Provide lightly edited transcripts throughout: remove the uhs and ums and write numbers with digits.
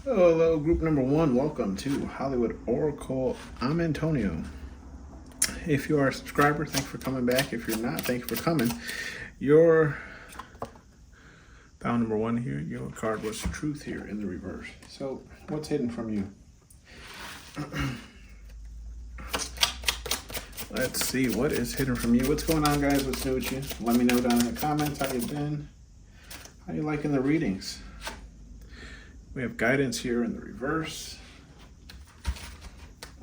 Hello, group number one. Welcome to Hollywood Oracle. I'm Antonio. If you are a subscriber, thanks for coming back. If you're not, thanks for coming. Your pile number one here, your card was Truth here in the reverse. So, what's hidden from you? Let's see, what is hidden from you? What's going on, guys? What's new with you? Let me know down in the comments how you been. How you liking the readings? We have guidance here in the reverse.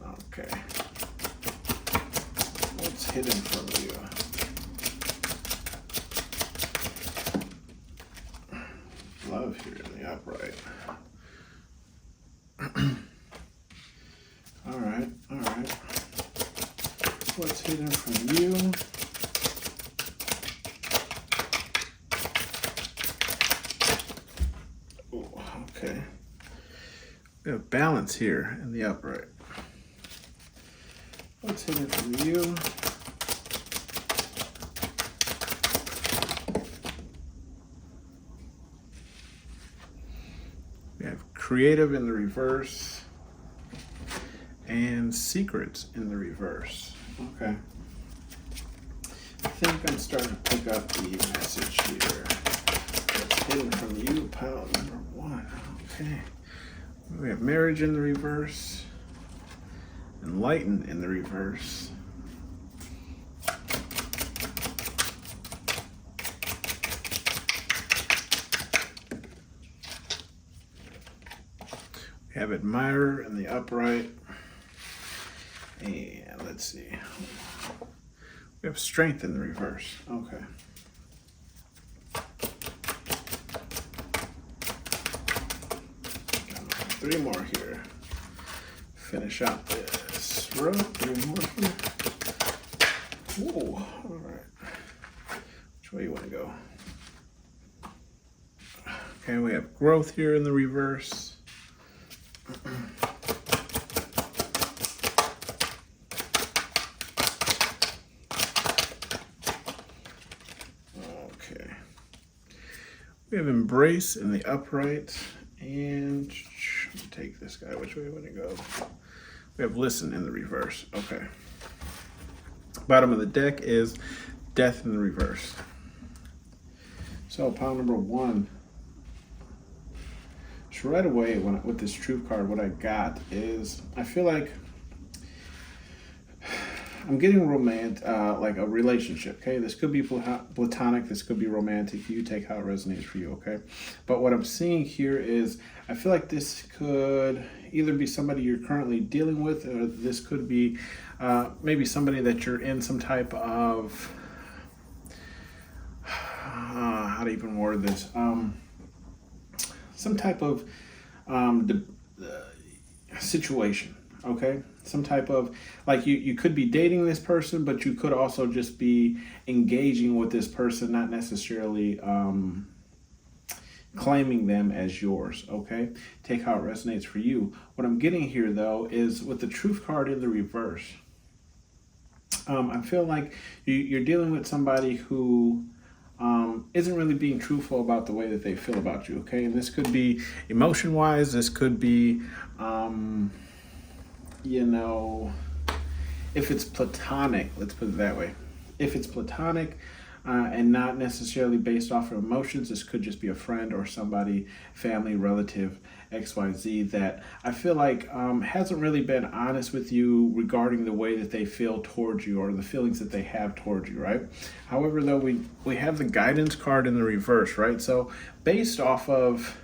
Okay. What's hidden from you? Love here in the upright. All right. What's hidden from you? Okay. We have balance here in the upright. What's hidden from you? We have creative in the reverse and secrets in the reverse. Okay. I think I'm starting to pick up the message here. What's hidden from you, pile number one? Okay. We have marriage in the reverse, enlightened in the reverse. We have admirer in the upright. And let's see. We have strength in the reverse. Okay. Three more here. Finish out this row. Three more here. Ooh, all right. Which way you want to go? Okay, we have growth here in the reverse. Okay. We have embrace in the upright. And take this guy. Which way you want to go? We have listen in the reverse. Okay. Bottom of the deck is death in the reverse. So pile number one. So right away, with this truth card, what I got is I feel like I'm getting romantic, like a relationship, okay? This could be platonic, this could be romantic. You take how it resonates for you, okay? But what I'm seeing here is I feel like this could either be somebody you're currently dealing with, or this could be maybe somebody that you're in some type of, how to even word this? Some type of situation, okay? Some type of, like you could be dating this person, but you could also just be engaging with this person, not necessarily claiming them as yours, okay? Take how it resonates for you. What I'm getting here, though, is with the truth card in the reverse, I feel like you're dealing with somebody who isn't really being truthful about the way that they feel about you, okay? And this could be emotion-wise, this could be, you know, if it's platonic, let's put it that way. If it's platonic and not necessarily based off of emotions, this could just be a friend or somebody, family, relative, XYZ, that I feel like hasn't really been honest with you regarding the way that they feel towards you or the feelings that they have towards you, right? However, though, we have the guidance card in the reverse, right? So based off of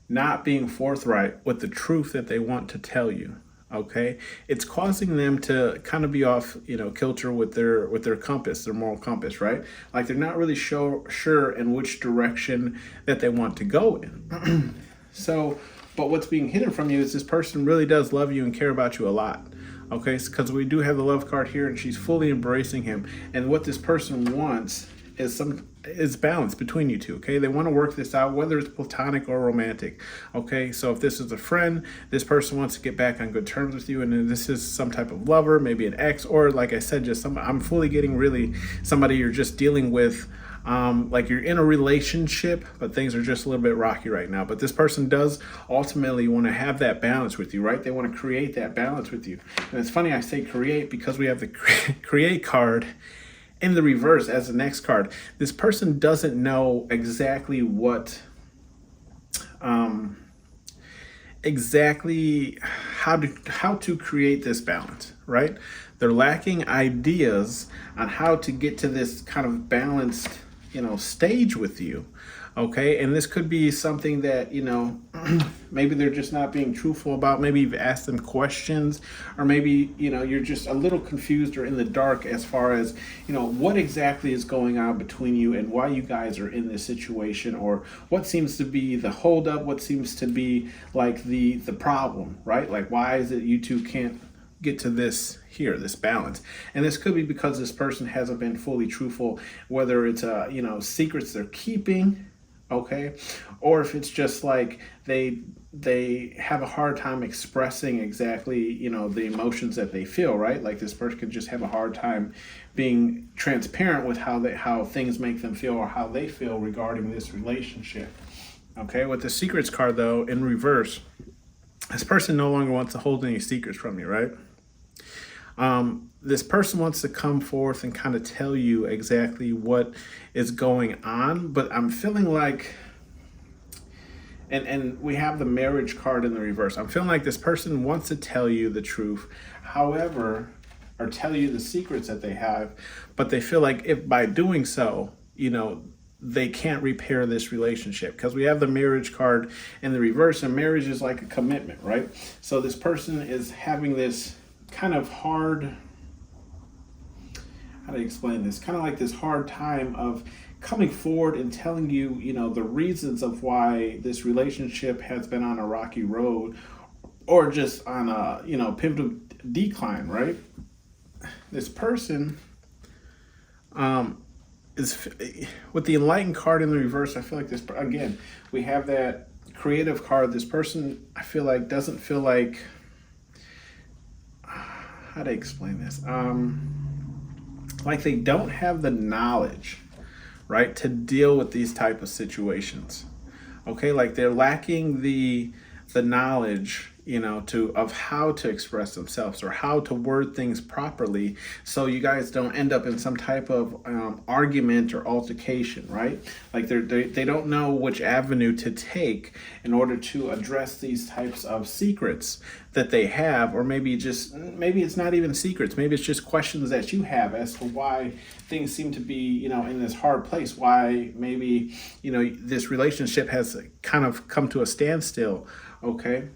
not being forthright with the truth that they want to tell you, okay, it's causing them to kind of be off, kilter with their compass, their moral compass, right? Like they're not really sure in which direction that they want to go in. So, but what's being hidden from you is this person really does love you and care about you a lot. Okay, because we do have the love card here, and she's fully embracing him. And what this person wants is balance between you two. Okay, they want to work this out, whether it's platonic or romantic. Okay, so if this is a friend, this person wants to get back on good terms with you, and then this is some type of lover, maybe an ex, or like I said, just some. I'm fully getting really somebody you're just dealing with. Like you're in a relationship, but things are just a little bit rocky right now. But this person does ultimately want to have that balance with you, right? They want to create that balance with you. And it's funny I say create because we have the create card in the reverse as the next card. This person doesn't know exactly what, exactly how to create this balance, right? They're lacking ideas on how to get to this kind of balanced stage with you. Okay, and this could be something that maybe they're just not being truthful about. Maybe you've asked them questions, or maybe you're just a little confused or in the dark as far as what exactly is going on between you and why you guys are in this situation, or what seems to be the holdup, what seems to be like the problem, right? Like, why is it you two can't get to this balance? And this could be because this person hasn't been fully truthful, whether it's secrets they're keeping, okay, or if it's just like they have a hard time expressing exactly the emotions that they feel, right? Like this person could just have a hard time being transparent with how things make them feel, or how they feel regarding this relationship. Okay, with the secrets card though in reverse, this person no longer wants to hold any secrets from you, right? This person wants to come forth and kind of tell you exactly what is going on, but I'm feeling like, and we have the marriage card in the reverse. I'm feeling like this person wants to tell you the truth, however, or tell you the secrets that they have, but they feel like if by doing so, they can't repair this relationship, because we have the marriage card in the reverse, and marriage is like a commitment, right? So this person is having this kind of hard, how to explain this, kind of like this hard time of coming forward and telling you, the reasons of why this relationship has been on a rocky road, or just on a, pivotal decline, right? This person is, with the enlightened card in the reverse, I feel like this, again, we have that creative card. This person, I feel like, doesn't feel like, how to explain this? Like they don't have the knowledge, right, to deal with these type of situations. Okay, like they're lacking the knowledge, of how to express themselves or how to word things properly, so you guys don't end up in some type of argument or altercation, right? Like they don't know which avenue to take in order to address these types of secrets that they have, or maybe it's not even secrets, maybe it's just questions that you have as to why things seem to be in this hard place, why maybe this relationship has kind of come to a standstill. Okay,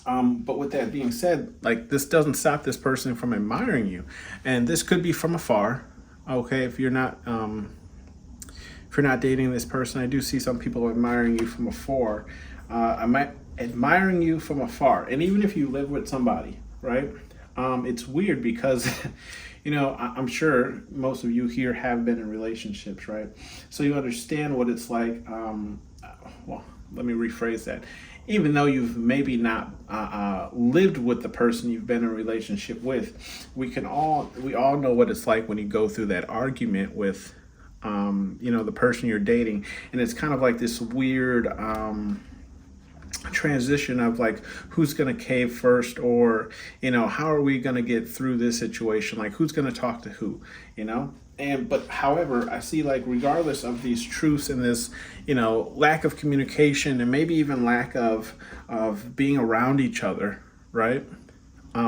but with that being said, like this doesn't stop this person from admiring you, and this could be from afar. Okay, if you're not dating this person, I do see some people admiring you from afar. Admiring you from afar, and even if you live with somebody, right? It's weird because I'm sure most of you here have been in relationships, right? So you understand what it's like. Well, let me rephrase that. Even though you've maybe not lived with the person you've been in a relationship with, we all know what it's like when you go through that argument with the person you're dating, and it's kind of like this weird transition of like, who's gonna cave first, or how are we gonna get through this situation, like who's gonna talk to who, but however, I see, like, regardless of these truths and this lack of communication, and maybe even lack of being around each other, right?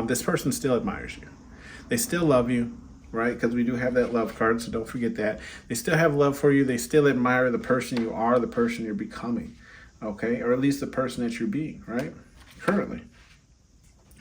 This person still admires you. They still love you, right? Because we do have that love card, so don't forget that. They still have love for you. They still admire the person you are, the person you're becoming, okay? Or at least the person that you're being, right? Currently.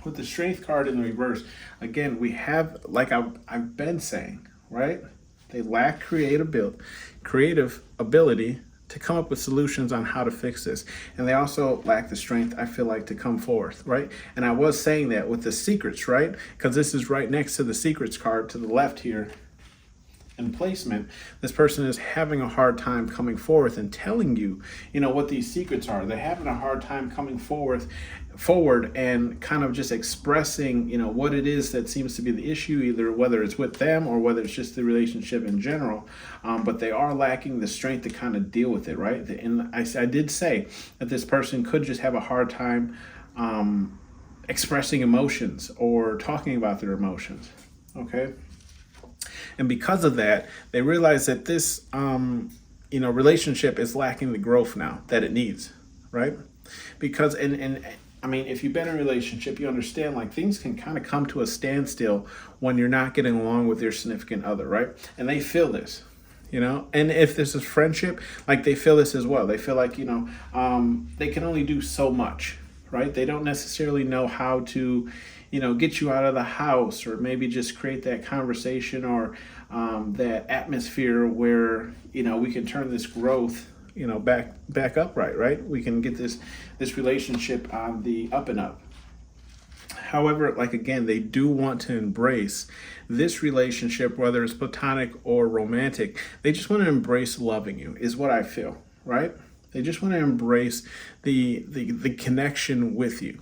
With the strength card in the reverse, again, we have, like I've been saying, right? They lack creative ability, to come up with solutions on how to fix this. And they also lack the strength, I feel like, to come forth, right? And I was saying that with the secrets, right? Because this is right next to the secrets card to the left here in placement. This person is having a hard time coming forth and telling you, what these secrets are. They're having a hard time coming forward and kind of just expressing, what it is that seems to be the issue, either whether it's with them or whether it's just the relationship in general. But they are lacking the strength to kind of deal with it, right? And I did say that this person could just have a hard time expressing emotions or talking about their emotions, okay? And because of that, they realize that this, relationship is lacking the growth now that it needs, right? Because, and I mean, if you've been in a relationship, you understand like things can kind of come to a standstill when you're not getting along with your significant other, right? And they feel this, and if this is friendship, like they feel this as well. They feel like, they can only do so much, right? They don't necessarily know how to, get you out of the house, or maybe just create that conversation or that atmosphere where, we can turn this growth, back upright, right? We can get this relationship on the up and up. However, like again, they do want to embrace this relationship, whether it's platonic or romantic. They just want to embrace loving you, is what I feel, right? They just want to embrace the connection with you.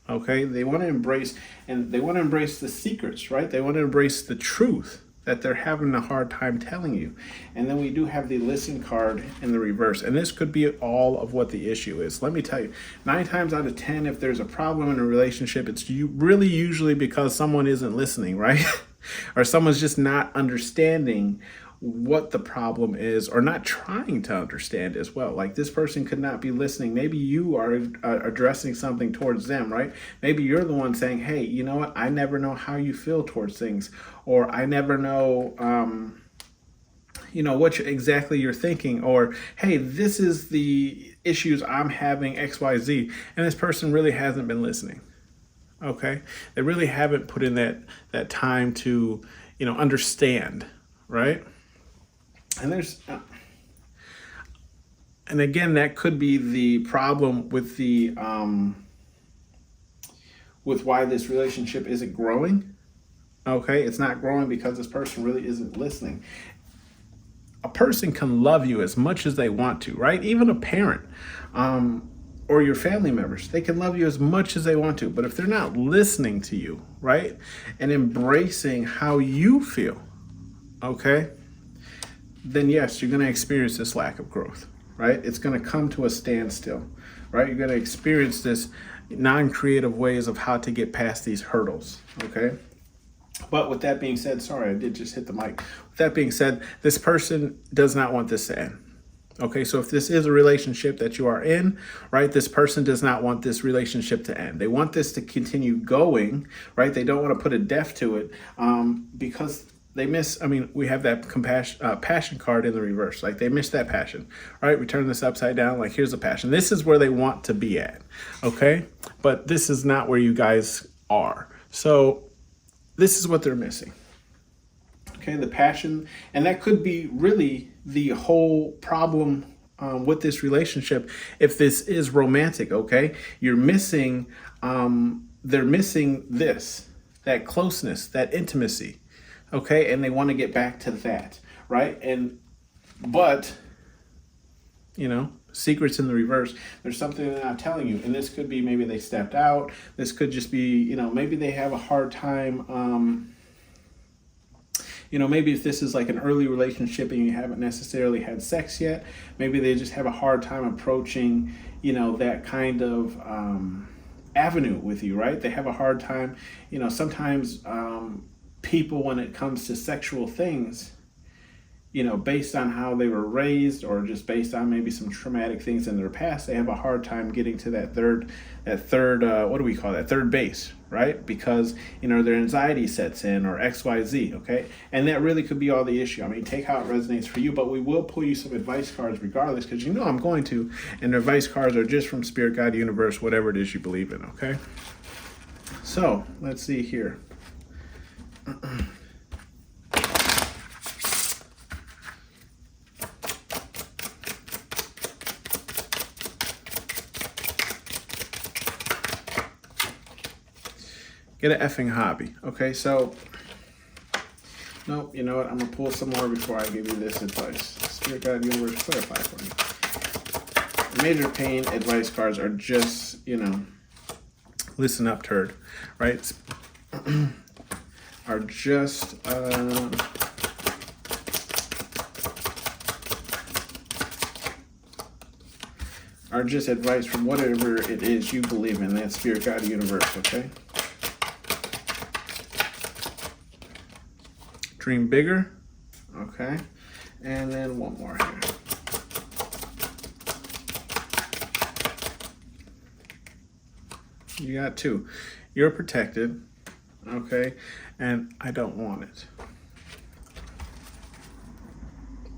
Okay, they want to embrace, and they want to embrace the secrets, right? They want to embrace the truth that they're having a hard time telling you. And then we do have the listen card in the reverse. And this could be all of what the issue is. Let me tell you, 9 times out of 10, if there's a problem in a relationship, it's really usually because someone isn't listening, right? Or someone's just not understanding what the problem is, or not trying to understand as well. Like this person could not be listening. Maybe you are addressing something towards them, right? Maybe you're the one saying, hey, you know what? I never know how you feel towards things, or I never know, what exactly you're thinking, or hey, this is the issues I'm having, XYZ. And this person really hasn't been listening. Okay. They really haven't put in that time to, understand, right? And and again, that could be the problem with with why this relationship isn't growing. Okay, it's not growing because this person really isn't listening. A person can love you as much as they want to, right? Even a parent, or your family members, they can love you as much as they want to. But if they're not listening to you, right, and embracing how you feel, okay, then yes, you're going to experience this lack of growth, right? It's going to come to a standstill, right? You're going to experience this non-creative ways of how to get past these hurdles, okay? But with that being said, sorry, I did just hit the mic. With that being said, this person does not want this to end. Okay, so if this is a relationship that you are in, right, this person does not want this relationship to end. They want this to continue going, right? They don't want to put a death to it because they we have that passion card in the reverse. Like they miss that passion, right? We turn this upside down. Like here's the passion. This is where they want to be at, okay? But this is not where you guys are. So this is what they're missing. Okay, the passion, and that could be really the whole problem with this relationship. If this is romantic, okay, you're missing, they're missing that closeness, that intimacy. Okay, and they want to get back to that, right? But secrets in the reverse. There's something they're not telling you, and this could be maybe they stepped out. This could just be, maybe they have a hard time. Maybe if this is like an early relationship and you haven't necessarily had sex yet, maybe they just have a hard time approaching, that kind of avenue with you, right? They have a hard time, sometimes. People, when it comes to sexual things, based on how they were raised or just based on maybe some traumatic things in their past, they have a hard time getting to that third what do we call that, third base, right? Because their anxiety sets in, or XYZ, okay? And that really could be all the issue. I mean, take how it resonates for you, but we will pull you some advice cards regardless, because I'm going to, and the advice cards are just from Spirit, God, Universe, whatever it is you believe in, okay? So let's see here. Get an effing hobby. Okay, so, nope, you know what? I'm going to pull some more before I give you this advice. Spirit Guide Universe, clarify for me. Major pain advice cards are just, listen up, turd, right? Are just, advice from whatever it is you believe in. That Spirit Guide Universe, okay? Dream bigger, okay? And then one more here. You got two. You're protected, okay? And I don't want it.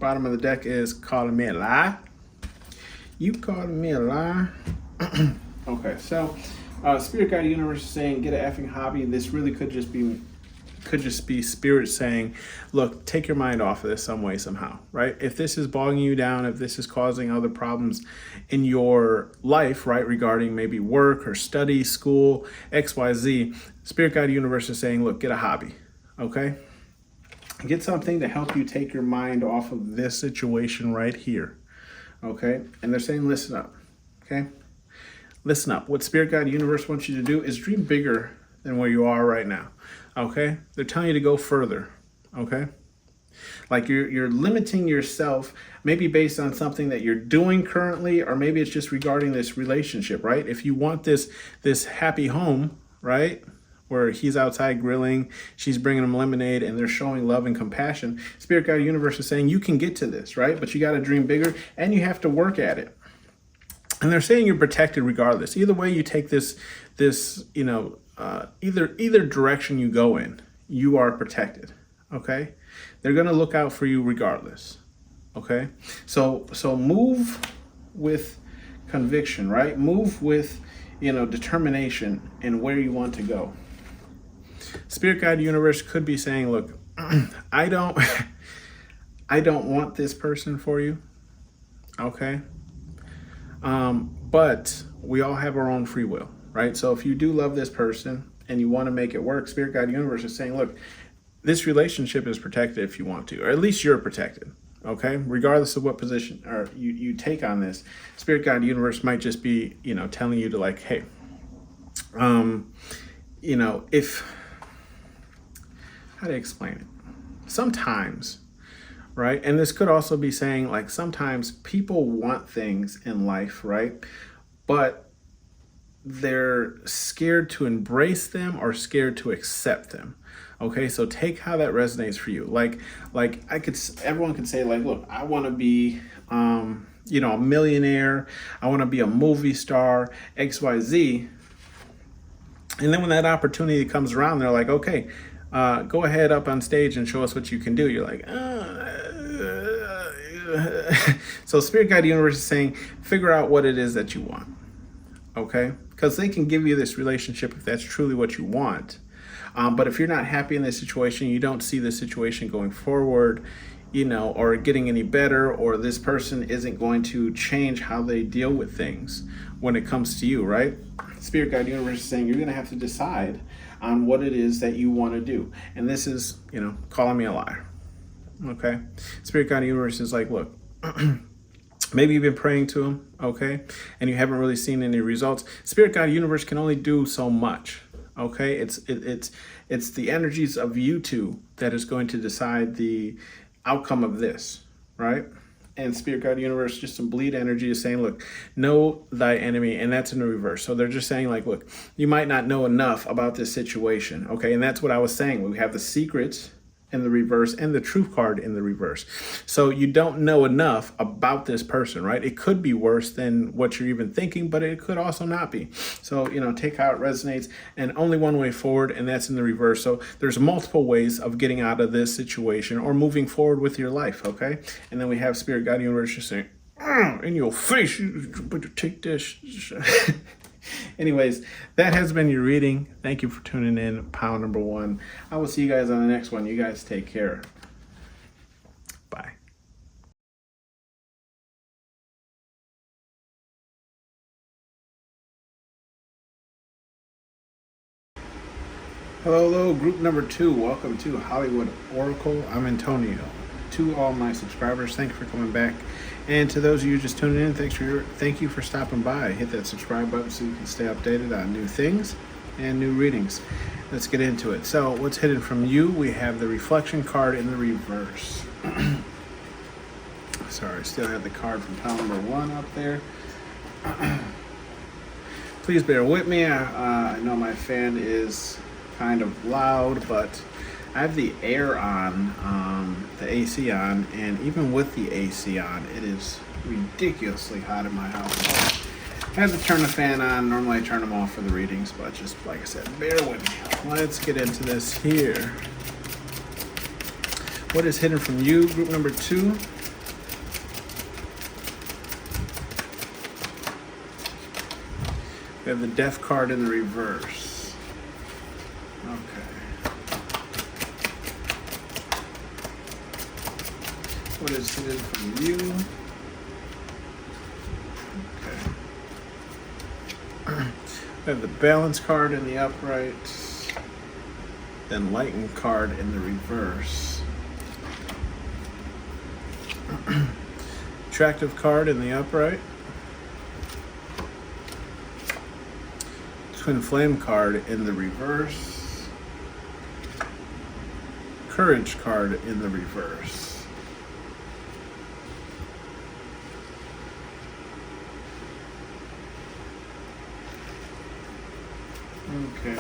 Bottom of the deck is calling me a lie. You calling me a lie? Okay, so Spirit Guide Universe is saying get an effing hobby. This really could just be Spirit saying, look, take your mind off of this some way, somehow, right? If this is bogging you down, if this is causing other problems in your life, right, regarding maybe work or study, school, XYZ, Spirit Guide Universe is saying, look, get a hobby, okay? Get something to help you take your mind off of this situation right here, okay? And they're saying, listen up, okay? Listen up. What Spirit Guide Universe wants you to do is dream bigger than where you are right now. Okay, they're telling you to go further. Okay, like you're limiting yourself, maybe based on something that you're doing currently, or maybe it's just regarding this relationship, right? If you want this happy home, right, where he's outside grilling, she's bringing him lemonade, and they're showing love and compassion, Spirit Guide Universe is saying you can get to this, right? But you got to dream bigger, and you have to work at it. And they're saying you're protected regardless. Either way you take this, either direction you go in, you are protected. Okay, they're gonna look out for you regardless. Okay, so move with conviction, right? Move with determination in where you want to go. Spirit Guide Universe could be saying, look, I don't want this person for you. Okay. But we all have our own free will, right? So if you do love this person and you want to make it work, Spirit Guide Universe is saying, look, this relationship is protected if you want to, or at least you're protected, okay? Regardless of what position or you take on this, Spirit Guide Universe might just be, telling you to like, hey, if, how do I explain it? Sometimes, right? And this could also be saying like sometimes people want things in life, right? But they're scared to embrace them or scared to accept them. Okay, so take how that resonates for you. Like everyone could say like, look, I want to be, a millionaire. I want to be a movie star, XYZ. And then when that opportunity comes around, they're like, okay, go ahead up on stage and show us what you can do. You're like, so Spirit Guide Universe is saying, figure out what it is that you want. Okay, because they can give you this relationship if that's truly what you want. But if you're not happy in this situation, you don't see the situation going forward, or getting any better, or this person isn't going to change how they deal with things when it comes to you, right? Spirit Guide Universe is saying you're going to have to decide on what it is that you want to do. And this is, calling me a liar. Okay? Spirit Guide Universe is like, look, maybe you've been praying to him, okay, and you haven't really seen any results. Spirit Guide Universe can only do so much, okay? It's the energies of you two that is going to decide the outcome of this, right? And Spirit Guide Universe, just some bleed energy is saying, look, know thy enemy, and that's in the reverse. So they're just saying like, look, you might not know enough about this situation, okay? And that's what I was saying. We have the secrets in the reverse and the truth card in the reverse. So you don't know enough about this person, right? It could be worse than what you're even thinking, but it could also not be. So, take how it resonates, and only one way forward, and that's in the reverse. So there's multiple ways of getting out of this situation or moving forward with your life, okay? And then we have Spirit Guide Universe just saying, in your face, you better take this. Anyways, that has been your reading. Thank you for tuning in, pile number 1. I will see you guys on the next one. You guys take care. Bye. Hello, hello, group number 2. Welcome to Hollywood Oracle. I'm Antonio. To all my subscribers, thank you for coming back. And to those of you just tuning in, thank you for stopping by. Hit that subscribe button so you can stay updated on new things and new readings. Let's get into it. So, what's hidden from you? We have the reflection card in the reverse. Sorry, I still have the card from pile number 1 up there. Please bear with me. I know my fan is kind of loud, but I have the air on, the AC on, and even with the AC on, it is ridiculously hot in my house. I have to turn the fan on. Normally I turn them off for the readings, but just like I said, bear with me. Let's get into this here. What is hidden from you, group number 2? We have the Death card in the reverse. Okay. What is hidden from you? Okay. We have the Balance card in the upright. Then Lighten card in the reverse. Attractive card in the upright. Twin Flame card in the reverse. Courage card in the reverse. Okay.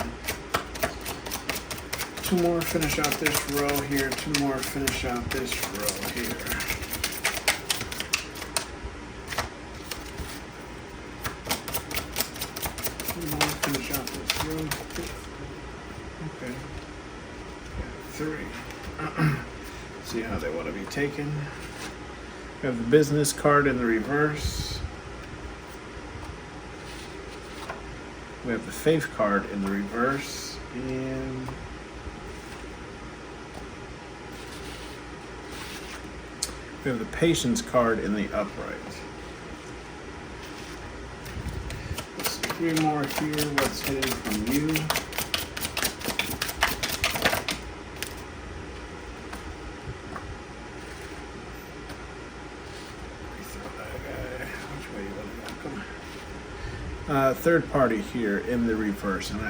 2 more, finish out this row here. 2 more, finish out this row here. Finish out this row. Okay. 3. See how they want to be taken. We have the Business card in the reverse. We have the Faith card in the reverse. And we have the Patience card in the upright. 3 more here. What's hidden from you? Which way you want to go? Come. Third party here in the reverse, and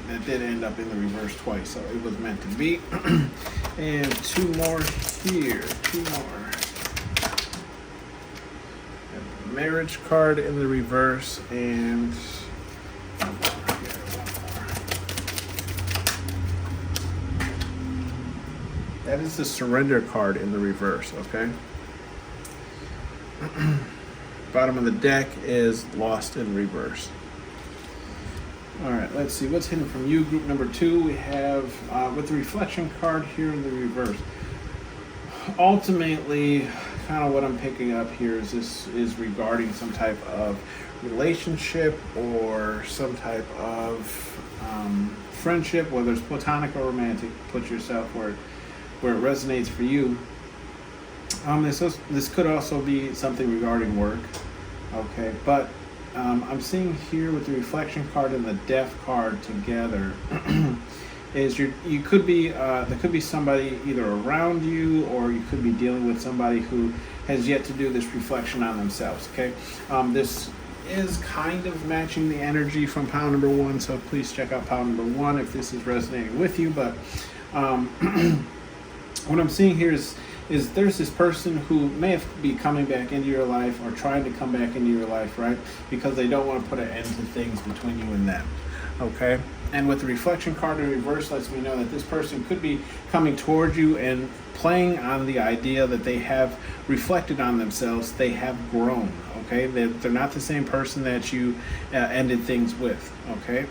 it did end up in the reverse twice, so it was meant to be. And 2 more here. 2 more. Marriage card in the reverse, and that is the Surrender card in the reverse, okay? Bottom of the deck is Lost in reverse. All right, let's see. What's hidden from you, group number 2? We have, with the reflection card here in the reverse. Ultimately, kind of what I'm picking up here is this is regarding some type of relationship or some type of friendship, whether it's platonic or romantic. Put yourself where it resonates for you. This could also be something regarding work, okay? But I'm seeing here with the reflection card and the Death card together is there could be somebody either around you, or you could be dealing with somebody who has yet to do this reflection on themselves, okay? This is kind of matching the energy from pile number 1, so please check out pile number 1 if this is resonating with you. But what I'm seeing here is there's this person who may be coming back into your life, or trying to come back into your life, right? Because they don't want to put an end to things between you and them, okay? And with the reflection card in reverse lets me know that this person could be coming toward you and playing on the idea that they have reflected on themselves, they have grown, okay? They're not the same person that you ended things with, okay?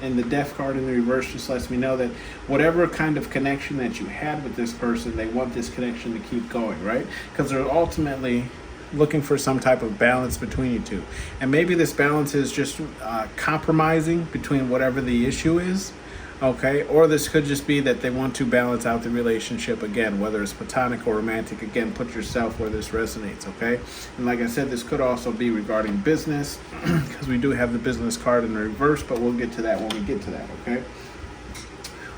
And the Death card in the reverse just lets me know that whatever kind of connection that you had with this person, they want this connection to keep going, right? Because they're ultimately looking for some type of balance between you two. And maybe this balance is just compromising between whatever the issue is, okay? Or this could just be that they want to balance out the relationship again, whether it's platonic or romantic. Again, put yourself where this resonates, okay? And like I said, this could also be regarding business, because we do have the Business card in the reverse, but we'll get to that when we get to that, okay?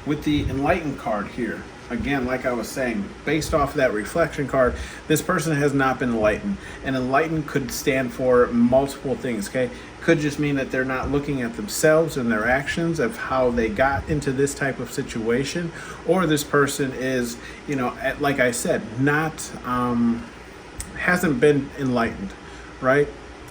With the enlightened card here, again, like I was saying, based off of that reflection card, this person has not been enlightened. And enlightened could stand for multiple things, okay? Could just mean that they're not looking at themselves and their actions of how they got into this type of situation, or this person is, like I said, not hasn't been enlightened, right?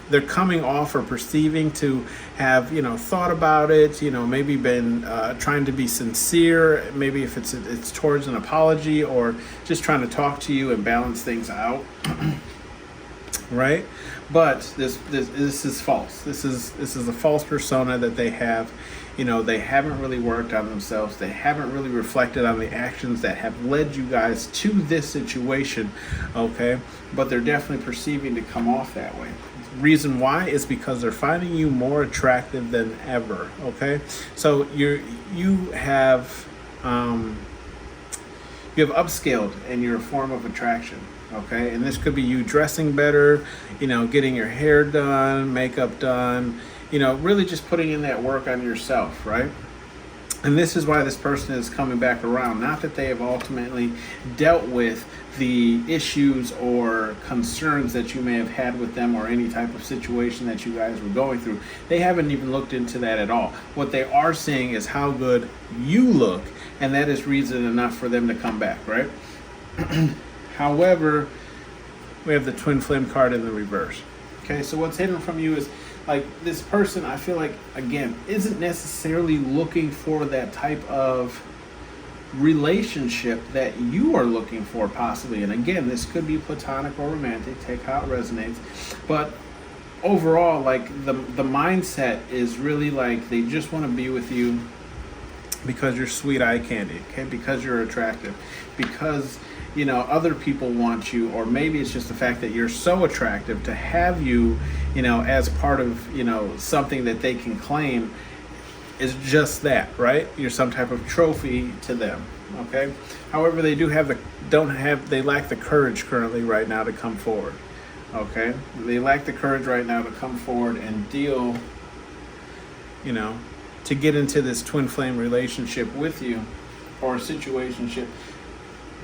They're coming off or perceiving to have, thought about it, maybe been trying to be sincere, maybe if it's towards an apology or just trying to talk to you and balance things out, right? But this is false. This is a false persona that they have. They haven't really worked on themselves. They haven't really reflected on the actions that have led you guys to this situation, okay? But they're definitely perceiving to come off that way. Reason why is because they're finding you more attractive than ever, okay? So you have upscaled in your form of attraction, okay? And this could be you dressing better, getting your hair done, makeup done, really just putting in that work on yourself, right? And this is why this person is coming back around. Not that they have ultimately dealt with the issues or concerns that you may have had with them or any type of situation that you guys were going through. They haven't even looked into that at all. What they are seeing is how good you look, and that is reason enough for them to come back, right? However, we have the twin flame card in the reverse. Okay, so what's hidden from you is, like, this person, I feel like, again, isn't necessarily looking for that type of relationship that you are looking for, possibly. And again, this could be platonic or romantic, take how it resonates. But overall, like, the mindset is really like they just want to be with you because you're sweet eye candy, okay? Because you're attractive, because other people want you, or maybe it's just the fact that you're so attractive to have you, as part of, something that they can claim is just that, right? You're some type of trophy to them, okay? However, they they lack the courage currently right now to come forward, okay? They lack the courage right now to come forward and deal, to get into this twin flame relationship with you, or a situationship.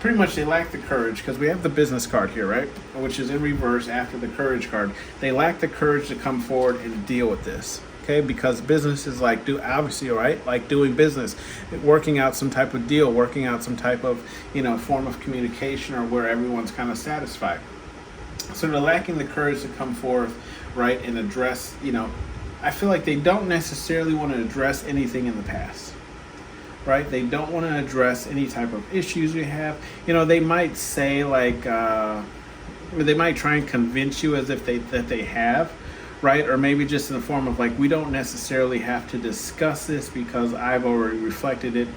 Pretty much they lack the courage, because we have the business card here, right? Which is in reverse after the courage card. They lack the courage to come forward and deal with this, okay? Because business is like, obviously, right? Like doing business, working out some type of deal, working out some type of, form of communication, or where everyone's kind of satisfied. So they're lacking the courage to come forth, right? And address, I feel like they don't necessarily want to address anything in the past. Right? They don't want to address any type of issues you have. They might say, like, they might try and convince you as if that they have, right? Or maybe just in the form of, like, we don't necessarily have to discuss this because I've already reflected it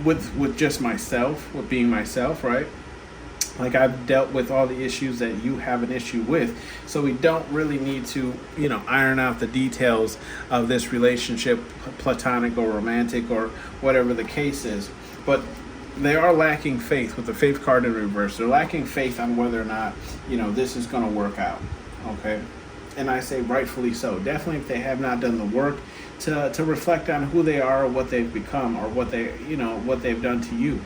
with just myself, with being myself, right? Like, I've dealt with all the issues that you have an issue with. So we don't really need to, iron out the details of this relationship, platonic or romantic or whatever the case is. But they are lacking faith with the faith card in reverse. They're lacking faith on whether or not, this is going to work out. Okay? And I say rightfully so. Definitely if they have not done the work to reflect on who they are or what they've become or what they've done to you.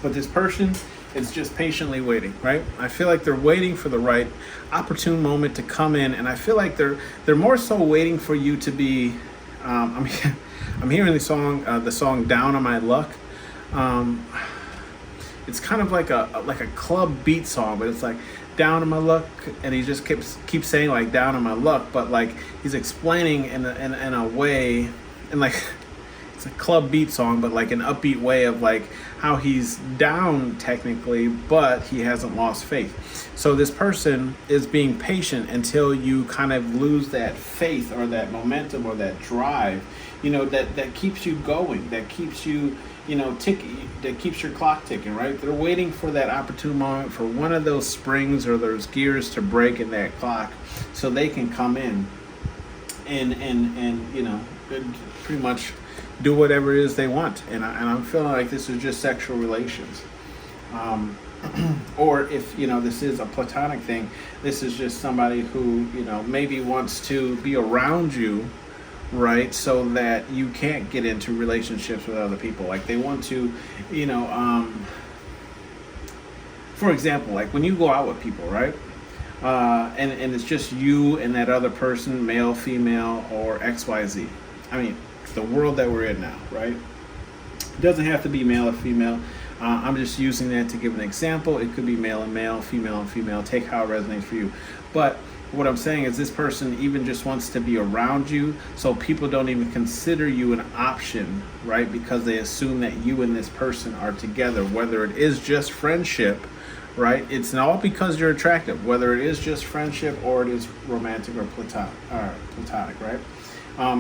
But this person, it's just patiently waiting, right? I feel like they're waiting for the right opportune moment to come in, and I feel like they're more so waiting for you to be. I'm hearing the song "Down on My Luck." It's kind of like a club beat song, but it's like "Down on My Luck," and he just keeps saying like "Down on My Luck," but like he's explaining in a way, and like. It's a club beat song, but like an upbeat way of like how he's down technically, but he hasn't lost faith. So this person is being patient until you kind of lose that faith or that momentum or that drive, that keeps you going, that keeps you, ticking, that keeps your clock ticking, right? They're waiting for that opportune moment for one of those springs or those gears to break in that clock so they can come in and pretty much do whatever it is they want, and I'm feeling like this is just sexual relations, or if this is a platonic thing, this is just somebody who maybe wants to be around you, right? So that you can't get into relationships with other people. Like they want to, you know, for example, like when you go out with people, right? And it's just you and that other person, male, female, or XYZ. I mean, the world that we're in now, right? It doesn't have to be male or female. I'm just using that to give an example. It could be male and male, female and female. Take how it resonates for you. But what I'm saying is this person even just wants to be around you, so people don't even consider you an option, right? Because they assume that you and this person are together, whether it is just friendship, right? It's all because you're attractive, whether it is just friendship or it is romantic or platonic, right?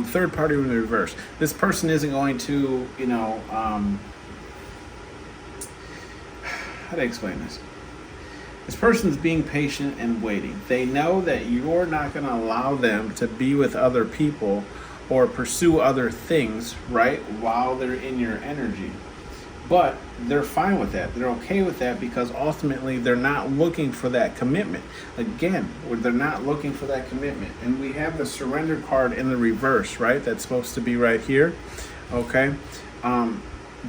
Third party in the reverse. This person isn't going to, you know, how do I explain this? This person's being patient and waiting. They know that you're not going to allow them to be with other people or pursue other things, right, while they're in your energy. But they're fine with that. They're okay with that because ultimately they're not looking for that commitment. Again, they're not looking for that commitment. And we have the surrender card in the reverse, right? That's supposed to be right here, okay?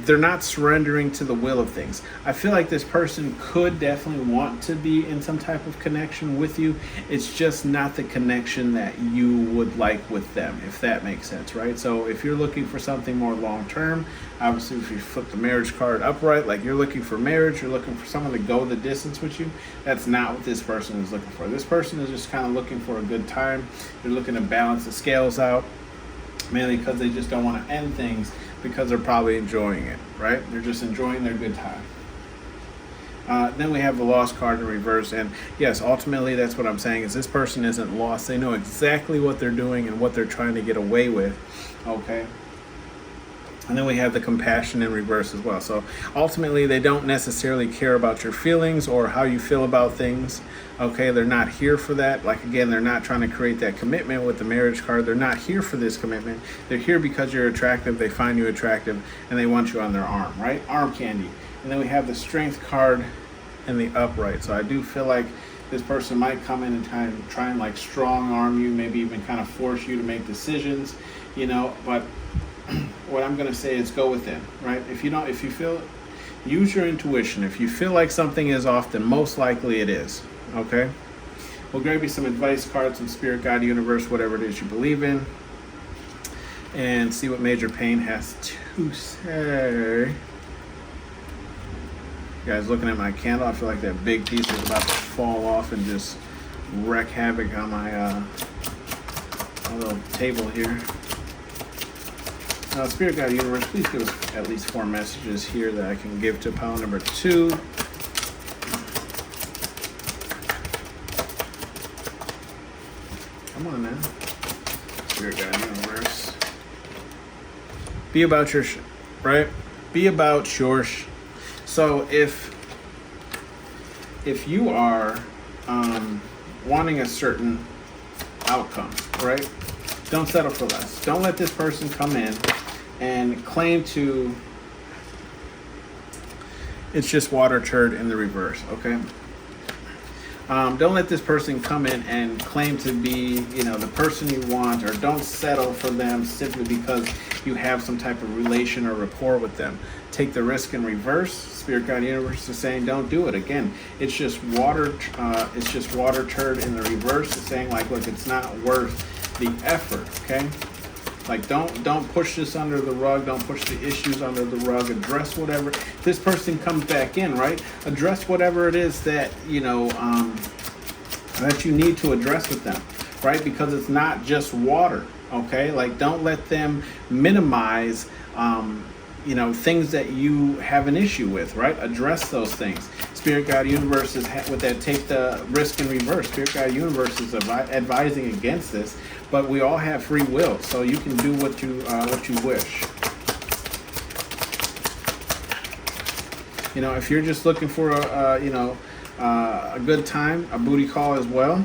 They're not surrendering to the will of things. I feel like this person could definitely want to be in some type of connection with you. It's just not the connection that you would like with them, if that makes sense, right? So if you're looking for something more long-term, obviously if you flip the marriage card upright, like you're looking for marriage, you're looking for someone to go the distance with you, that's not what this person is looking for. This person is just kind of looking for a good time. They're looking to balance the scales out, mainly because they just don't want to end things, because they're probably enjoying it, right? They're just enjoying their good time. Then we have the lost card in reverse, and yes, ultimately that's what I'm saying, is this person isn't lost. They know exactly what they're doing and what they're trying to get away with, okay? And then we have the compassion in reverse as well. So ultimately, they don't necessarily care about your feelings or how you feel about things. Okay, they're not here for that. Like again, they're not trying to create that commitment with the marriage card. They're not here for this commitment. They're here because you're attractive. They find you attractive, and they want you on their arm, right? Arm candy. And then we have the strength card in the upright. So I do feel like this person might come in and try and like strong arm you, maybe even kind of force you to make decisions, you know, but what I'm going to say is go within, right? If you feel, use your intuition. If you feel like something is off, then most likely it is, okay? We'll grab you some advice cards from Spirit, God, Universe, whatever it is you believe in, and see what Major Pain has to say. You guys looking at my candle, I feel like that big piece is about to fall off and just wreak havoc on my little table here. Spirit, God, Universe, please give us at least 4 messages here that I can give to pile number 2. Come on now. Spirit, God, Universe. Be about your right? Be about your So if you are wanting a certain outcome, right? Don't settle for less. Don't let this person come in and claim to, it's just water turd in the reverse, okay? Don't let this person come in and claim to be, you know, the person you want, or don't settle for them simply because you have some type of relation or rapport with them. Take the risk in reverse. Spirit, God, Universe is saying don't do it. Again, it's just water. It's just water turd in the reverse. It's saying like, look, it's not worth the effort. Okay. Like, don't push this under the rug. Don't push the issues under the rug. Address whatever. If this person comes back in, right? Address whatever it is that, you know, that you need to address with them, right? Because it's not just water, okay? Like, don't let them minimize, you know, things that you have an issue with, right? Address those things. Spirit, God, Universe is with that. Take the risk in reverse. Spirit, God, Universe is advising against this. But we all have free will, so you can do what you wish. You know, if you're just looking for a good time, a booty call as well,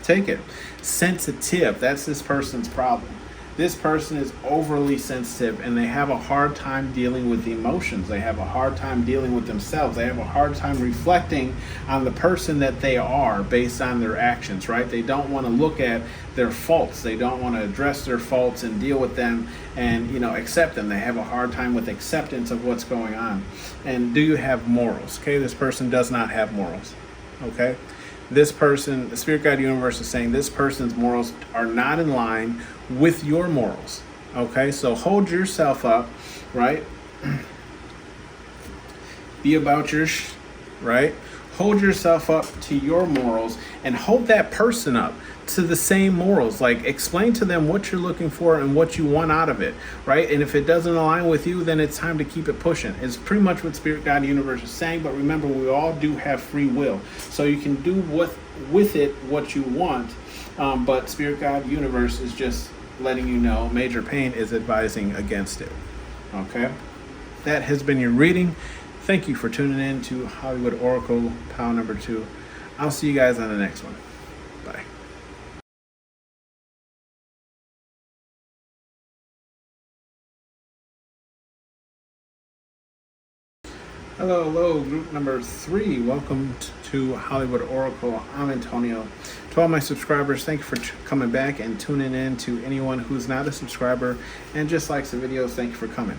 take it. Sensitive, that's this person's problem. This person is overly sensitive and they have a hard time dealing with emotions. They have a hard time dealing with themselves. They have a hard time reflecting on the person that they are based on their actions, right? They don't want to look at their faults. They don't want to address their faults and deal with them and, accept them. They have a hard time with acceptance of what's going on. And do you have morals? Okay, this person does not have morals. Okay? This person, the Spirit Guide Universe is saying this person's morals are not in line with your morals. Okay, so hold yourself up, right? Be about your right? Hold yourself up to your morals and hold that person up to the same morals. Like, explain to them what you're looking for and what you want out of it, right? And if it doesn't align with you, then it's time to keep it pushing. It's pretty much what Spirit Guide Universe is saying, but remember, we all do have free will. So you can do with it what you want, but Spirit Guide Universe is just letting you know Major Pain is advising against it. Okay? That has been your reading. Thank you for tuning in to Hollywood Oracle Pile number 2. I'll see you guys on the next one. Bye. Hello, group number 3. Welcome to Hollywood Oracle. I'm Antonio. To all my subscribers, thank you for coming back and tuning in. To anyone who's not a subscriber and just likes the videos, thank you for coming.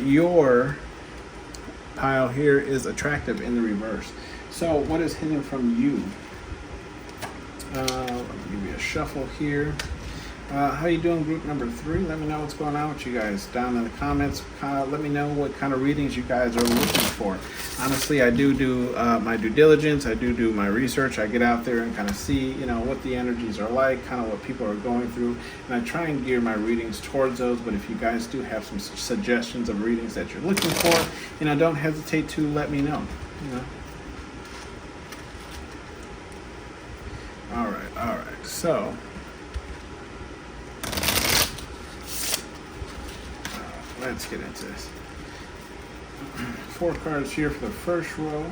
Your pile here is attractive in the reverse. So what is hidden from you? Let me give you a shuffle here. How you doing, group number 3? Let me know what's going on with you guys down in the comments. Let me know what kind of readings you guys are looking for. Honestly, I do my due diligence. I do my research. I get out there and kind of see, what the energies are like, kind of what people are going through, and I try and gear my readings towards those. But if you guys do have some suggestions of readings that you're looking for, don't hesitate to let me know. All right. So. Let's get into this. 4 cards here for the first row.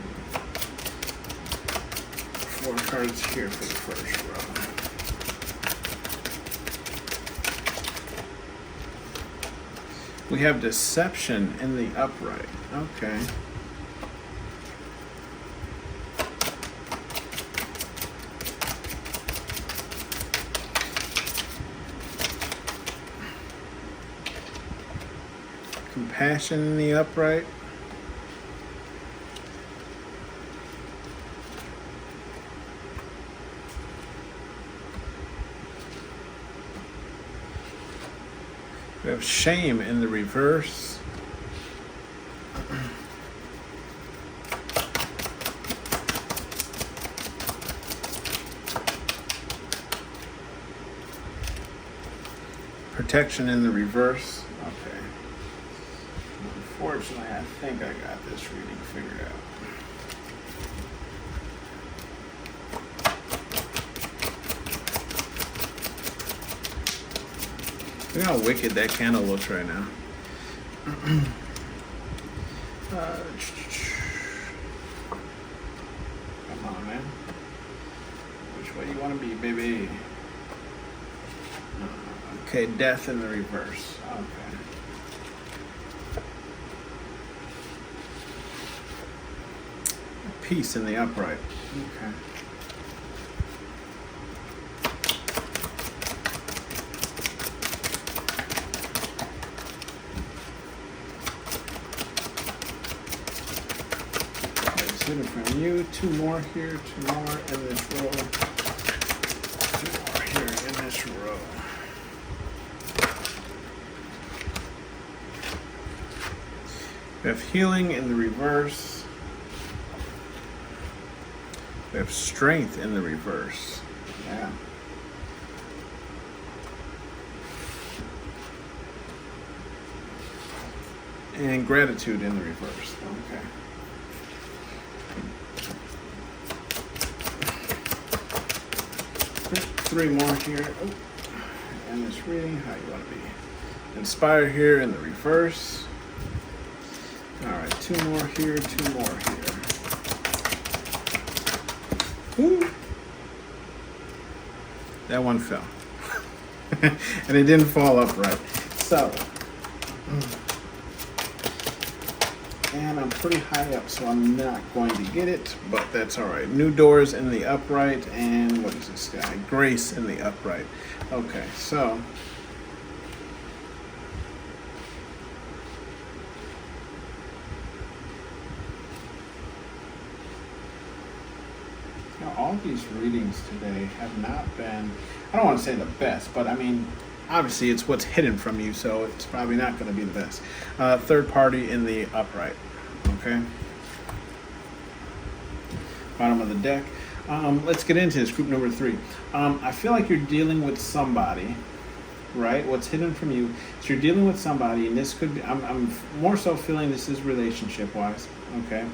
4 cards here for the first row. We have deception in the upright. Okay. Compassion in the upright. We have shame in the reverse. Protection in the reverse. Okay. Unfortunately, I think I got this reading figured out. Look how wicked that candle looks right now. Come on, man. Which way you want to be, baby? Okay, death in the reverse. Okay. Peace in the upright. Okay. It's hidden from you. 2 more here, 2 more in this row. 2 more here in this row. We have healing in the reverse. We have strength in the reverse. Yeah. And gratitude in the reverse. Okay. Three more here. Oh. And this reading, how you want to be. Inspire here in the reverse. All right, 2 more here, 2 more here. Ooh. That one fell. and it didn't fall upright. So, and I'm pretty high up, so I'm not going to get it, but that's all right. New doors in the upright, and what is this guy? Grace in the upright. Okay, so all these readings today have not been, I don't want to say the best, but I mean, obviously it's what's hidden from you, so it's probably not going to be the best. Third party in the upright. Okay. Bottom of the deck. Let's get into this. Group number 3. I feel like you're dealing with somebody, right? What's hidden from you is you're dealing with somebody, and this could be, I'm more so feeling this is relationship wise. Okay.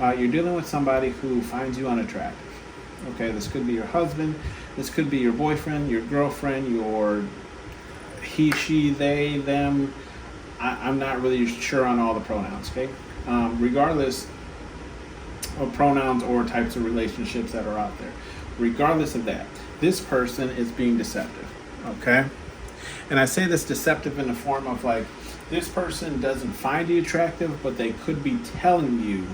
You're dealing with somebody who finds you unattractive. Okay, this could be your husband, this could be your boyfriend, your girlfriend, your he, she, they, them. I'm not really sure on all the pronouns, okay? Regardless of pronouns or types of relationships that are out there, regardless of that, this person is being deceptive, okay? And I say this deceptive in the form of like, this person doesn't find you attractive, but they could be telling you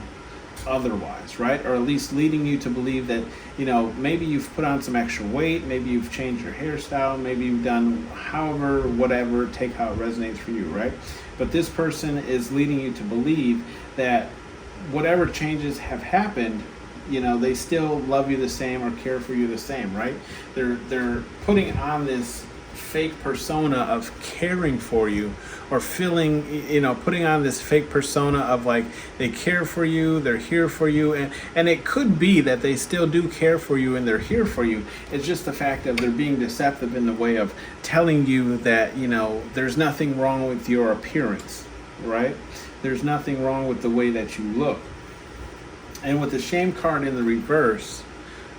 otherwise, right? Or at least leading you to believe that, you know, maybe you've put on some extra weight, maybe you've changed your hairstyle, maybe you've done however, whatever, take how it resonates for you, right? But this person is leading you to believe that whatever changes have happened, you know, they still love you the same or care for you the same, right? They're putting on this fake persona of caring for you, or feeling, you know, putting on this fake persona of like they care for you, they're here for you, and it could be that they still do care for you and they're here for you. It's just the fact of they're being deceptive in the way of telling you that, you know, there's nothing wrong with your appearance, right? There's nothing wrong with the way that you look. And with the shame card in the reverse,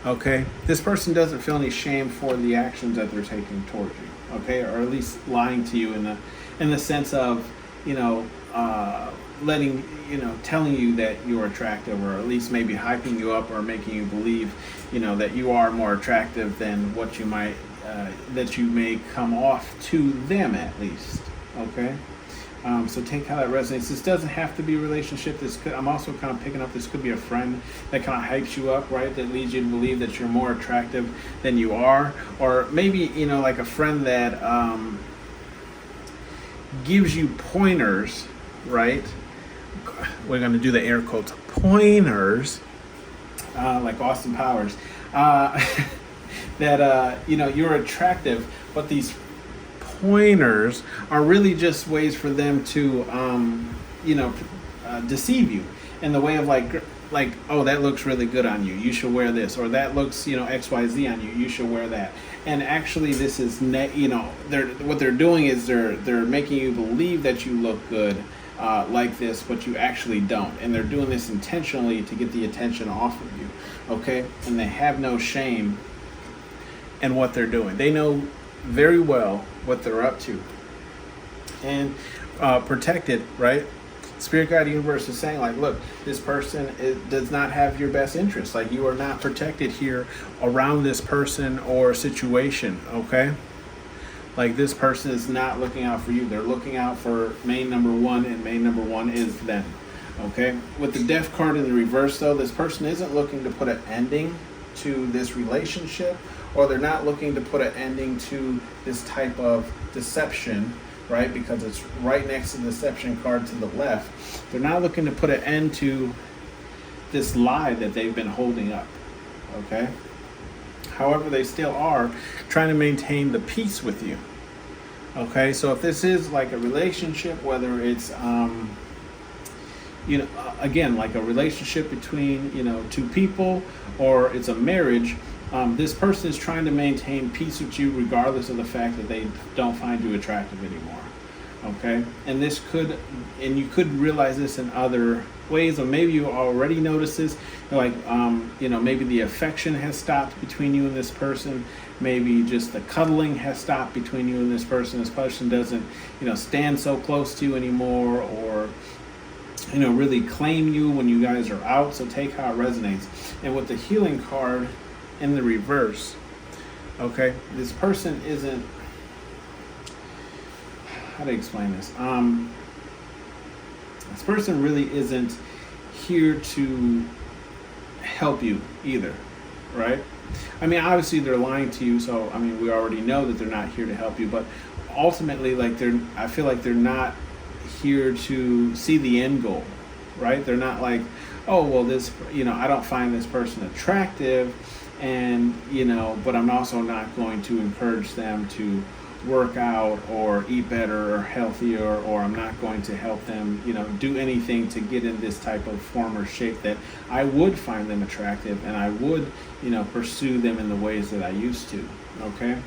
okay, this person doesn't feel any shame for the actions that they're taking towards you, okay, or at least lying to you in the sense of, you know, letting, you know, telling you that you're attractive, or at least maybe hyping you up or making you believe, you know, that you are more attractive than what you might, that you may come off to them at least, okay? So take how that resonates. This doesn't have to be a relationship. This could, I'm also kind of picking up, this could be a friend that kind of hypes you up, right? That leads you to believe that you're more attractive than you are. Or maybe, you know, like a friend that gives you pointers, right? We're going to do the air quotes, pointers, like Austin Powers, that, you know, you're attractive, but these pointers are really just ways for them to, you know, deceive you in the way of like, oh, that looks really good on you, you should wear this, or that looks, you know, XYZ on you, you should wear that. And actually this is, you know, what they're doing is they're making you believe that you look good like this, but you actually don't. And they're doing this intentionally to get the attention off of you, okay? And they have no shame in what they're doing. They know very well what they're up to. And protected, right? Spirit guide universe is saying, like, look, this person does not have your best interest. Like, you are not protected here around this person or situation, okay? Like, this person is not looking out for you. They're looking out for main number one, and main number one is them, okay? With the death card in the reverse, though, this person isn't looking to put an ending to this relationship, or they're not looking to put an ending to this type of deception, right? Because it's right next to the deception card to the left. They're not looking to put an end to this lie that they've been holding up, okay? However, they still are trying to maintain the peace with you, okay? So if this is like a relationship, whether it's, you know, again, like a relationship between, you know, two people, or it's a marriage, this person is trying to maintain peace with you regardless of the fact that they don't find you attractive anymore, okay? And this could, and you could realize this in other ways, or maybe you already notice this, like, you know, maybe the affection has stopped between you and this person, maybe just the cuddling has stopped between you and this person. This person doesn't, you know, stand so close to you anymore, or, you know, really claim you when you guys are out. So take how it resonates. And with the healing card in the reverse, okay, this person isn't how to explain this? This person really isn't here to help you either, right? I mean, obviously they're lying to you, so I mean, we already know that they're not here to help you, but ultimately, like I feel like they're not here to see the end goal, right? They're not like, oh, well, this, I don't find this person attractive, and, but I'm also not going to encourage them to work out or eat better or healthier, or I'm not going to help them, do anything to get in this type of form or shape that I would find them attractive, and I would, pursue them in the ways that I used to, okay?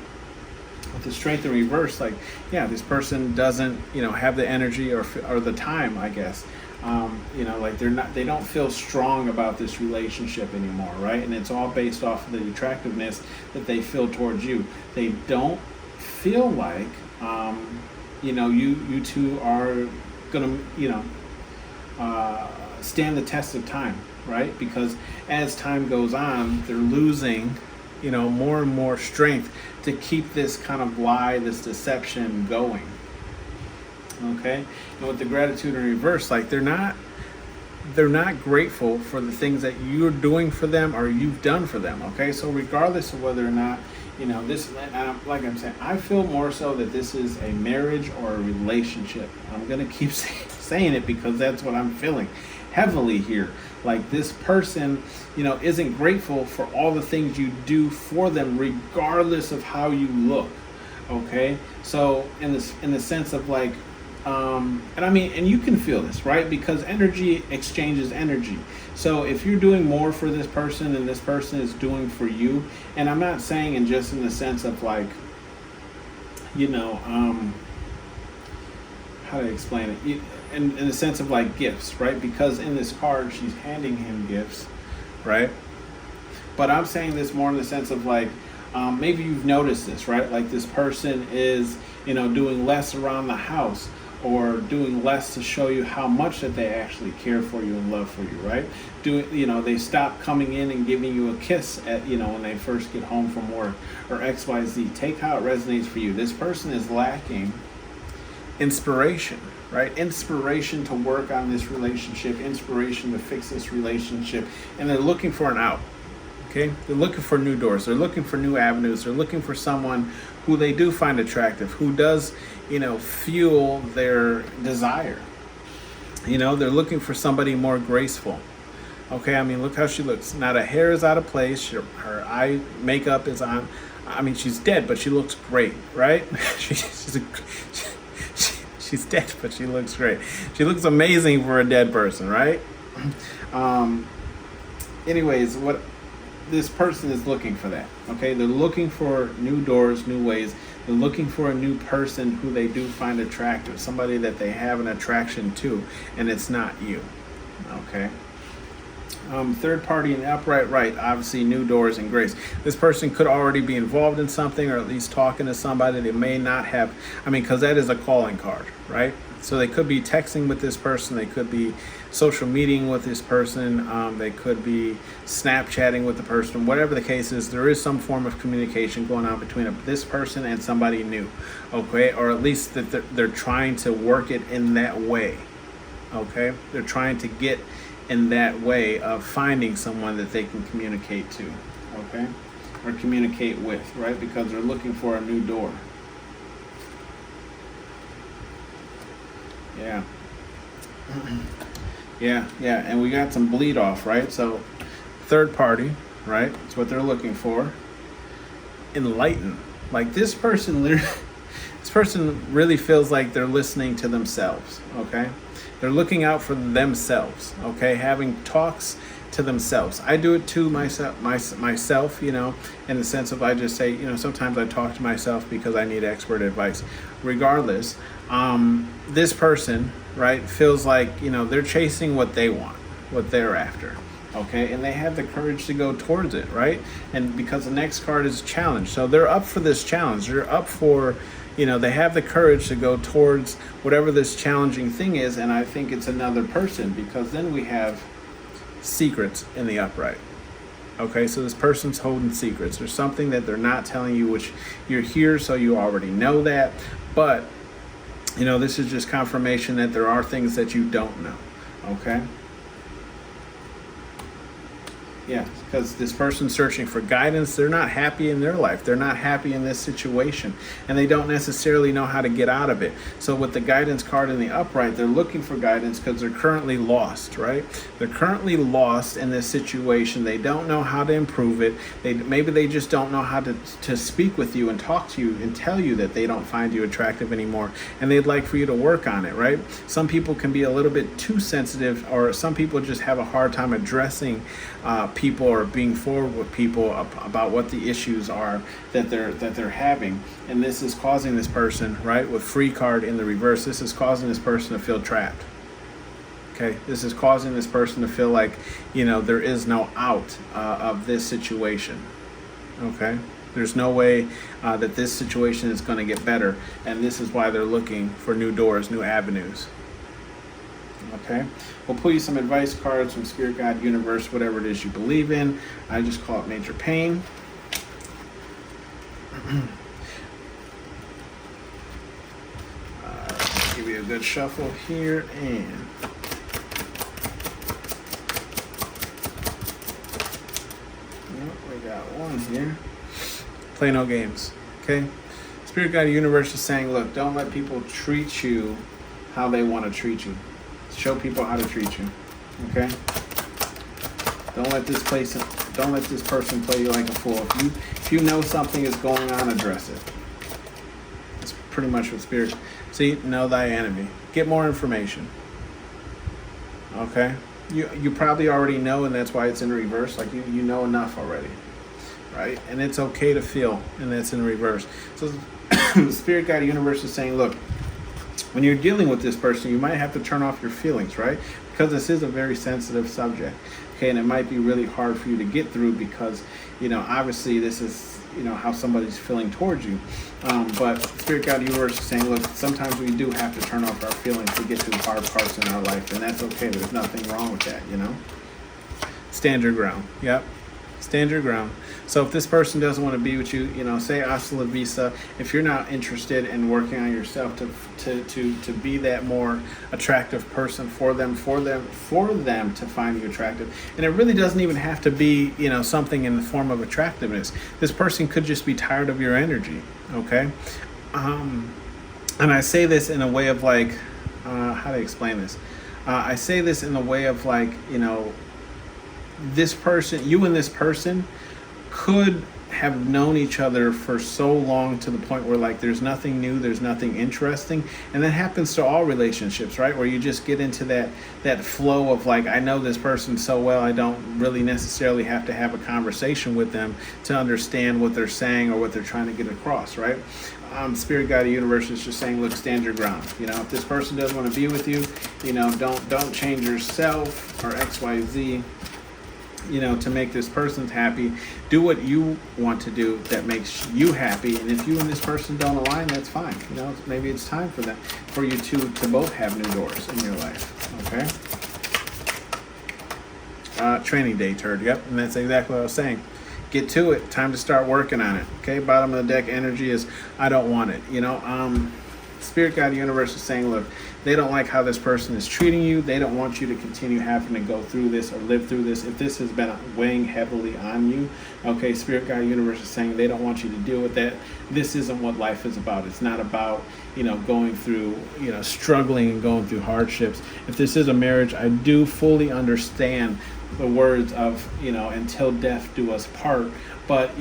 With the strength in reverse, like, yeah, this person doesn't, have the energy or the time, I guess. Like they don't feel strong about this relationship anymore, right? And it's all based off of the attractiveness that they feel towards you. They don't feel like, you two are gonna, stand the test of time, right? Because as time goes on, they're losing, more and more strength to keep this kind of lie, this deception going. Okay, and with the gratitude in reverse, like they're not grateful for the things that you're doing for them or you've done for them. Okay, so regardless of whether or not this, like I'm saying, I feel more so that this is a marriage or a relationship. I'm gonna keep saying it because that's what I'm feeling heavily here. Like this person, isn't grateful for all the things you do for them, regardless of how you look. Okay, so in the sense of like, and you can feel this, right? Because energy exchanges energy. So if you're doing more for this person and this person is doing for you, and I'm not saying in just in the sense of like, how to explain it? In the sense of like gifts, right? Because in this card, she's handing him gifts, right? But I'm saying this more in the sense of like, maybe you've noticed this, right? Like this person is, doing less around the house, or doing less to show you how much that they actually care for you and love for you, right? They stop coming in and giving you a kiss at, when they first get home from work, or XYZ. Take how it resonates for you. This person is lacking inspiration, right? Inspiration to work on this relationship, inspiration to fix this relationship, and they're looking for an out. Okay, they're looking for new doors. They're looking for new avenues. They're looking for someone who they do find attractive, who does, fuel their desire. They're looking for somebody more graceful. Okay, I mean, look how she looks. Not a hair is out of place. Her eye makeup is on. I mean, she's dead, but she looks great, right? she's dead, but she looks great. She looks amazing for a dead person, right? Anyways, what this person is looking for that, okay? They're looking for new doors, new ways. They're looking for a new person who they do find attractive, somebody that they have an attraction to, and it's not you, okay? Third party in the upright right, obviously new doors and grace. This person could already be involved in something, or at least talking to somebody. They may not have, because that is a calling card, right? So they could be texting with this person. They could be social meeting with this person. They could be Snapchatting with the person. Whatever the case is, there is some form of communication going on between this person and somebody new, okay? Or at least that they're trying to work it in that way, okay? They're trying to get in that way of finding someone that they can communicate to, okay? Or communicate with, right? Because they're looking for a new door. Yeah. Yeah, and we got some bleed off, right? So third party, right? That's what they're looking for. Enlighten. Like this person really feels like they're listening to themselves, okay? They're looking out for themselves, okay? Having talks to themselves. I do it to myself, in the sense of I just say, sometimes I talk to myself because I need expert advice. Regardless, this person, right, feels like, they're chasing what they want, what they're after, okay? And they have the courage to go towards it, right? And because the next card is challenge. So they're up for this challenge. They're up for, they have the courage to go towards whatever this challenging thing is. And I think it's another person, because then we have secrets in the upright. Okay, so this person's holding secrets. There's something that they're not telling you, which you're here, so you already know that. But This is just confirmation that there are things that you don't know. Okay? Yeah, because this person's searching for guidance. They're not happy in their life. They're not happy in this situation, and they don't necessarily know how to get out of it. So with the guidance card in the upright, they're looking for guidance because they're currently lost, right? They're currently lost in this situation. They don't know how to improve it. Maybe they just don't know how to speak with you and talk to you and tell you that they don't find you attractive anymore, and they'd like for you to work on it, right? Some people can be a little bit too sensitive, or some people just have a hard time addressing people or being forward with people about what the issues are that they're having, and this is causing this person, right, with free card in the reverse, this is causing this person to feel trapped. Okay, this is causing this person to feel like there is no out of this situation. Okay, there's no way that this situation is going to get better, and this is why they're looking for new doors, new avenues. Okay, we'll pull you some advice cards from Spirit, God, Universe, whatever it is you believe in. I just call it major pain. Give you a good shuffle here, and we got one here. Play no games. Okay, Spirit, God, Universe is saying, look, don't let people treat you how they want to treat you. Show people how to treat you. Okay? Don't let this person play you like a fool. If you know something is going on, address it. That's pretty much what Spirit. See, know thy enemy. Get more information. Okay? You probably already know, and that's why it's in reverse. Like you know enough already. Right? And it's okay to feel, and that's in reverse. So the Spirit, God, Universe is saying, look, when you're dealing with this person, you might have to turn off your feelings, right? Because this is a very sensitive subject, okay? And it might be really hard for you to get through because, obviously this is, how somebody's feeling towards you. But Spirit, God, Universe is saying, look, sometimes we do have to turn off our feelings to get through hard parts in our life, and that's okay. There's nothing wrong with that, Stand your ground. Yep. Stand your ground. So if this person doesn't want to be with you, say hasta la vista. If you're not interested in working on yourself to be that more attractive person for them to find you attractive. And it really doesn't even have to be, something in the form of attractiveness. This person could just be tired of your energy. Okay. And I say this in a way of like, how to explain this? I say this in a way of like, this person, you and this person could have known each other for so long to the point where like there's nothing new, there's nothing interesting, and that happens to all relationships, right? Where you just get into that flow of like, I know this person so well, I don't really necessarily have to have a conversation with them to understand what they're saying or what they're trying to get across, right? Spirit, God, Universe is just saying, look, stand your ground. If this person doesn't want to be with you, don't change yourself or X, Y, Z. To make this person happy. Do what you want to do that makes you happy, and if you and this person don't align, that's fine. Maybe it's time for you to both have new doors in your life. Okay. Training day, turd. Yep, and that's exactly what I was saying. Get to it. Time to start working on it. Okay. Bottom of the deck energy is I don't want it. Spirit, God, Universe is saying, look, they don't like how this person is treating you. They don't want you to continue having to go through this or live through this. If this has been weighing heavily on you, okay, Spirit, God, Universe is saying they don't want you to deal with that. This isn't what life is about. It's not about, going through, struggling and going through hardships. If this is a marriage, I do fully understand the words of, until death do us part. But,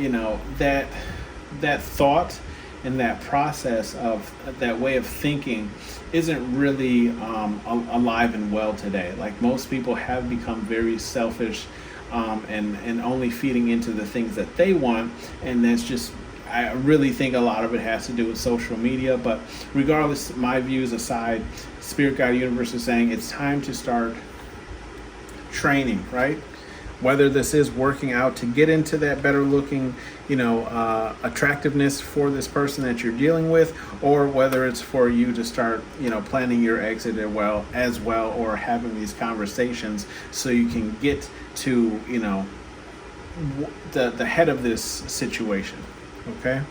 that thought and that process of that way of thinking isn't really alive and well today. Like most people have become very selfish and only feeding into the things that they want, and that's just, I really think a lot of it has to do with social media. But regardless, my views aside, Spirit, God, Universe is saying it's time to start training, right? Whether this is working out to get into that better looking, attractiveness for this person that you're dealing with, or whether it's for you to start, planning your exit as well, or having these conversations so you can get to, the head of this situation. Okay.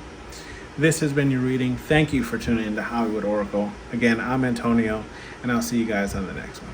This has been your reading. Thank you for tuning in to Hollywood Oracle. Again, I'm Antonio, and I'll see you guys on the next one.